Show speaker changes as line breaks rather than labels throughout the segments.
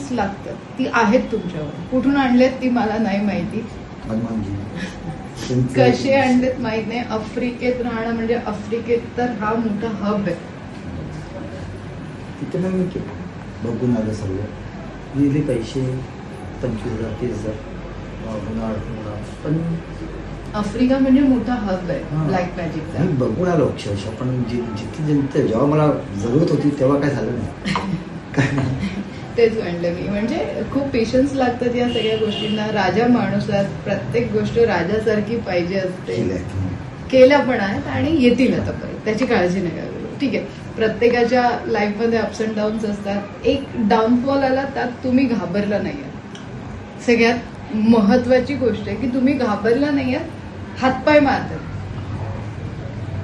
Patience लागतात, ती आहेत तुमच्यावर. कुठून आणलेत ती मला नाही माहिती, कसे आणलेत माहित नाही. आफ्रिकेत राहणं म्हणजे आफ्रिकेत तर हा मोठा हब आहे.
तिथे मग मी बघून आलं सगळं, दिले पैसे 25,000-30,000 पण
आफ्रिका म्हणजे मोठा हब आहे ब्लॅक मॅजिकचा.
मी बघून आलो अक्षरशः, पण जिथे जेव्हा मला जरूरत होती तेव्हा काय झालं नाही.
तेच म्हणलं मी, म्हणजे खूप पेशन्स लागतात या सगळ्या गोष्टींना. राजा माणूस आहेत, प्रत्येक गोष्ट राजासारखी पाहिजे असते. केल्या पण आहेत आणि येतील आता परत, त्याची काळजी नका करू. ठीक आहे, प्रत्येकाच्या लाईफमध्ये अप्स अँड डाऊन्स असतात. एक डाऊनफॉल आला त्यात तुम्ही घाबरला नाही आहात. सगळ्यात महत्वाची गोष्ट आहे की तुम्ही घाबरला नाही आहात. हातपाय मारतात,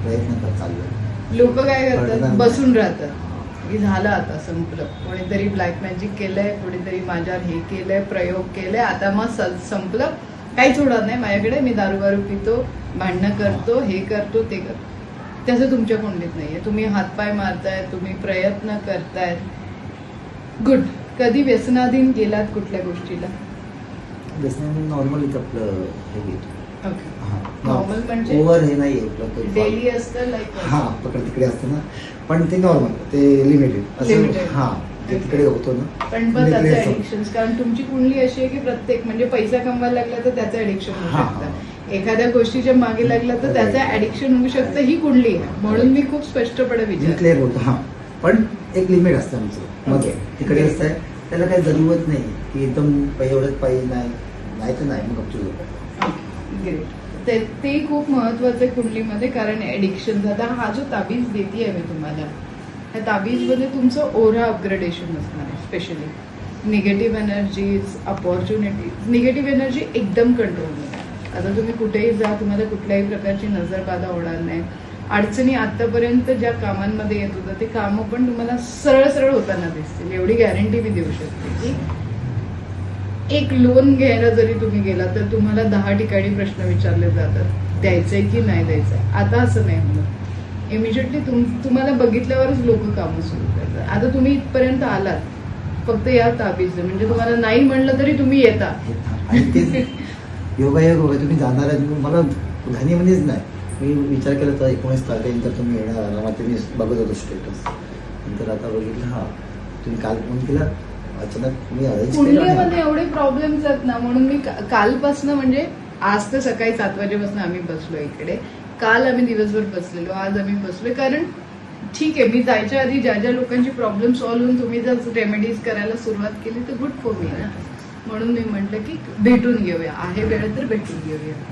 प्रयत्न करत चाललो.
लोक काय करतात, बसून राहतात की झालं आता संपलं. कोणीतरी ब्लॅक मॅजिक केलंय, कोणीतरी माझ्यावर हे केलंय, प्रयोग केलंय, आता मग संपलं, काहीच होणार नाही माझ्याकडे. मी दारू पितो, भांडणं करतो, हे करतो, ते करतो. तसं तुमच्या कुंडलीत नाहीये. तुम्ही हातपाय मारताय, तुम्ही प्रयत्न करतायत. गुड. कधी व्यसनाधीन गेलात कुठल्या गोष्टीला?
व्यसनाने नॉर्मल आपलं हे घेतो.
ओके, नॉर्मल म्हणजे
ओव्हर हे नाही
डेली असतं, लाईक
हा पकड तिकडे असतं ना, पण ते नॉर्मल, ते लिमिटेड असं. हा जे तिकडे होतो ना,
पण त्याचं ऍडिक्शन. कारण तुमची कुंडली अशी आहे की प्रत्येक म्हणजे पैसा कमवायला लागला तर त्याचं ऍडिक्शन होऊ शकतं, एखाद्या गोष्टीच्या मागे लागला तर त्याचं ऍडिक्शन होऊ शकतं. ही कुंडली आहे म्हणून मी खूप स्पष्टपणे
क्लिअर बोलतो. हा पण एक लिमिट असतं आमचं, मग तिकडे असतंय, त्याला काही जरूरत नाही की एकदम एवढंच पाहिजे. नाही तर नाही, मग
ग्रेट. ते खूप महत्वाचं आहे कुंडलीमध्ये, कारण ऍडिक्शन. आता हा जो ताबीज देते मी तुम्हाला, त्या ताबीजमध्ये तुमचं ओरा अपग्रेडेशन असणार आहे. Specially negative energies, opportunities. Negative energy एकदम कंट्रोलमध्ये. आता तुम्ही कुठेही जा, तुम्हाला कुठल्याही प्रकारची नजरबाधा होणार नाही. अडचणी आतापर्यंत ज्या कामांमध्ये येत होतं ते कामं पण तुम्हाला सरळ सरळ होताना दिसतील, एवढी गॅरंटी मी देऊ शकते. की एक लोन घ्यायला जरी तुम्ही गेला तर तुम्हाला 10 ठिकाणी प्रश्न विचारले जातात, द्यायचंय की नाही द्यायचंय. आता असं नाही होणार. इमिजिएटली तुम्हाला बघितल्यावरच लोक कामं सुरू करतात. आता तुम्ही इथपर्यंत आलात फक्त या ताबीज, म्हणजे तुम्हाला नाही म्हणलं तरी तुम्ही येता.
योगायोग होय, तुम्ही जाणार आहे. मला घाणीमध्येच नाही, मी विचार केला तर 19 तारखेनंतर तुम्ही येणार. मग मी बघत होतो स्टेटस, नंतर आता बघितलं हा तुम्ही काल फोन केला, अचानक मी
कुंडलीमध्ये एवढे प्रॉब्लेम्स आहेत ना, म्हणून मी कालपासून, म्हणजे आज तर सकाळी 7 वाजेपासून आम्ही बसलो इकडे. काल आम्ही दिवसभर बसलेलो, आज आम्ही बसलोय. कारण ठीक आहे, मी जायच्या आधी ज्या ज्या लोकांची प्रॉब्लेम सॉल्व्ह होऊन तुम्ही जर रेमेडीज करायला सुरुवात केली तर गुड फॉर मी ना. म्हणून मी म्हटलं की भेटून घेऊया, आहे वेळ तर भेटून घेऊया.